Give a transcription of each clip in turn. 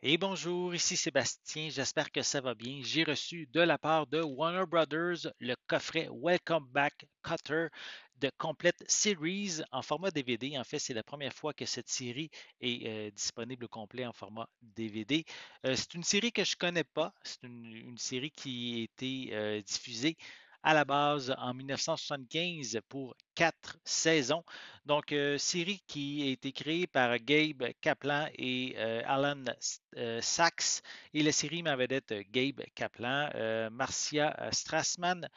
Et bonjour, ici Sébastien, j'espère que ça va bien. J'ai reçu de la part de Warner Brothers le coffret Welcome Back Cutter de Complete Series en format DVD. En fait, c'est la première fois que cette série est disponible au complet en format DVD. C'est une série que je ne connais pas. C'est une série qui a été diffusée à la base en 1975 pour 4 saisons. Donc, série qui a été créée par Gabe Kaplan et Alan Sachs. Et la série m'a vedette Gabe Kaplan, Marcia Strassman,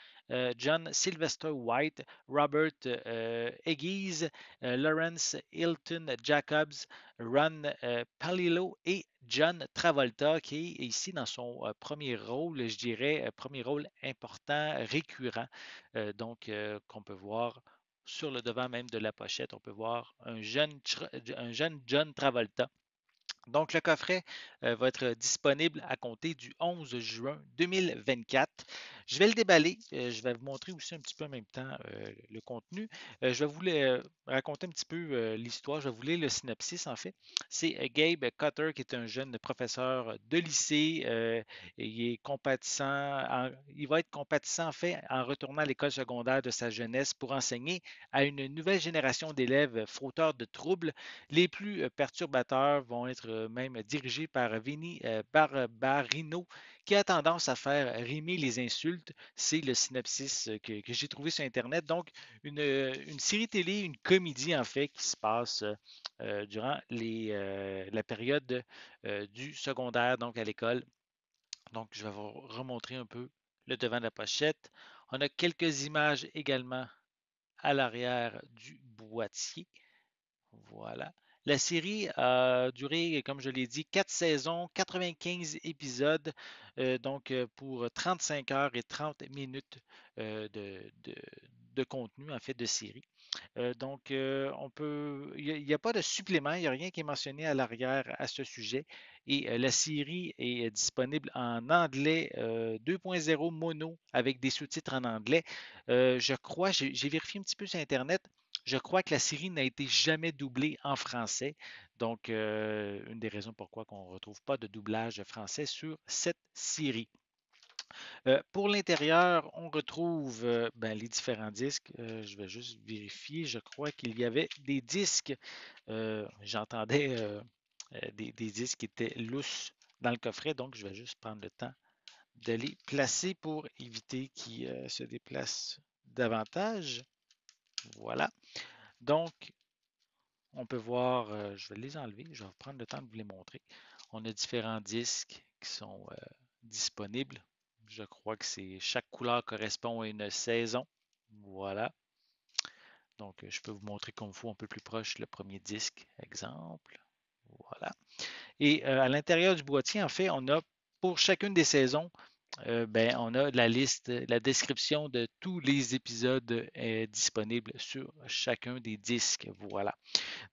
John Sylvester White, Robert Eggers, Lawrence Hilton Jacobs, Ron Palillo et John Travolta, qui est ici dans son premier rôle, je dirais, premier rôle important, récurrent, qu'on peut voir sur le devant même de la pochette, on peut voir un jeune John Travolta. Donc, le coffret va être disponible à compter du 11 juin 2024. Je vais le déballer. Je vais vous montrer aussi un petit peu en même temps le contenu. Je vais vous raconter un petit peu l'histoire. Je vais vous lire le synopsis en fait. C'est Gabe Cutter qui est un jeune professeur de lycée. Il est il va être compatissant en fait en retournant à l'école secondaire de sa jeunesse pour enseigner à une nouvelle génération d'élèves fauteurs de troubles. Les plus perturbateurs vont être même dirigés par Vinny Barbarino, qui a tendance à faire rimer les insultes. C'est le synopsis que j'ai trouvé sur Internet. Donc, une série télé, une comédie en fait, qui se passe durant la période du secondaire, donc à l'école. Donc, je vais vous remontrer un peu le devant de la pochette. On a quelques images également à l'arrière du boîtier. Voilà. La série a duré, comme je l'ai dit, 4 saisons, 95 épisodes, pour 35 heures et 30 minutes de contenu, en fait, de série. Il n'y a pas de supplément, il n'y a rien qui est mentionné à l'arrière à ce sujet. Et la série est disponible en anglais 2.0 mono avec des sous-titres en anglais. Je crois, j'ai vérifié un petit peu sur Internet, je crois que la série n'a été jamais doublée en français. Donc, une des raisons pourquoi on ne retrouve pas de doublage français sur cette série. Pour l'intérieur, on retrouve ben, les différents disques. Je vais juste vérifier. Je crois qu'il y avait des disques. J'entendais des disques qui étaient lousses dans le coffret, donc je vais juste prendre le temps de les placer pour éviter qu'ils se déplacent davantage. Voilà. Donc, on peut voir, je vais les enlever, je vais prendre le temps de vous les montrer. On a différents disques qui sont disponibles. Je crois que chaque couleur correspond à une saison. Voilà. Donc, je peux vous montrer comme il faut un peu plus proche le premier disque, exemple. Voilà. Et à l'intérieur du boîtier, en fait, on a pour chacune des saisons ben, on a la liste, la description de tous les épisodes disponibles sur chacun des disques. Voilà.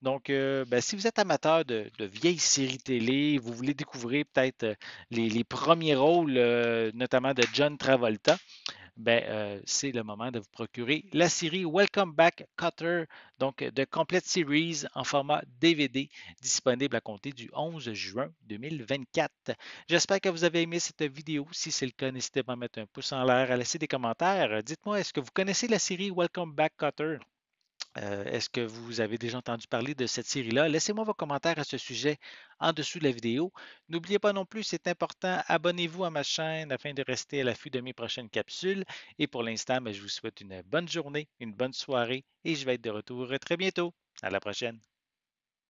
Donc, ben, si vous êtes amateur de vieilles séries télé, vous voulez découvrir peut-être les premiers rôles, notamment de John Travolta, ben, c'est le moment de vous procurer la série Welcome Back Cutter, donc de Complete Series en format DVD, disponible à compter du 11 juin 2024. J'espère que vous avez aimé cette vidéo. Si c'est le cas, n'hésitez pas à mettre un pouce en l'air, à laisser des commentaires. Dites-moi, est-ce que vous connaissez la série Welcome Back Cutter? Est-ce que vous avez déjà entendu parler de cette série-là? Laissez-moi vos commentaires à ce sujet en dessous de la vidéo. N'oubliez pas non plus, c'est important, abonnez-vous à ma chaîne afin de rester à l'affût de mes prochaines capsules. Et pour l'instant, ben, je vous souhaite une bonne journée, une bonne soirée et je vais être de retour très bientôt. À la prochaine.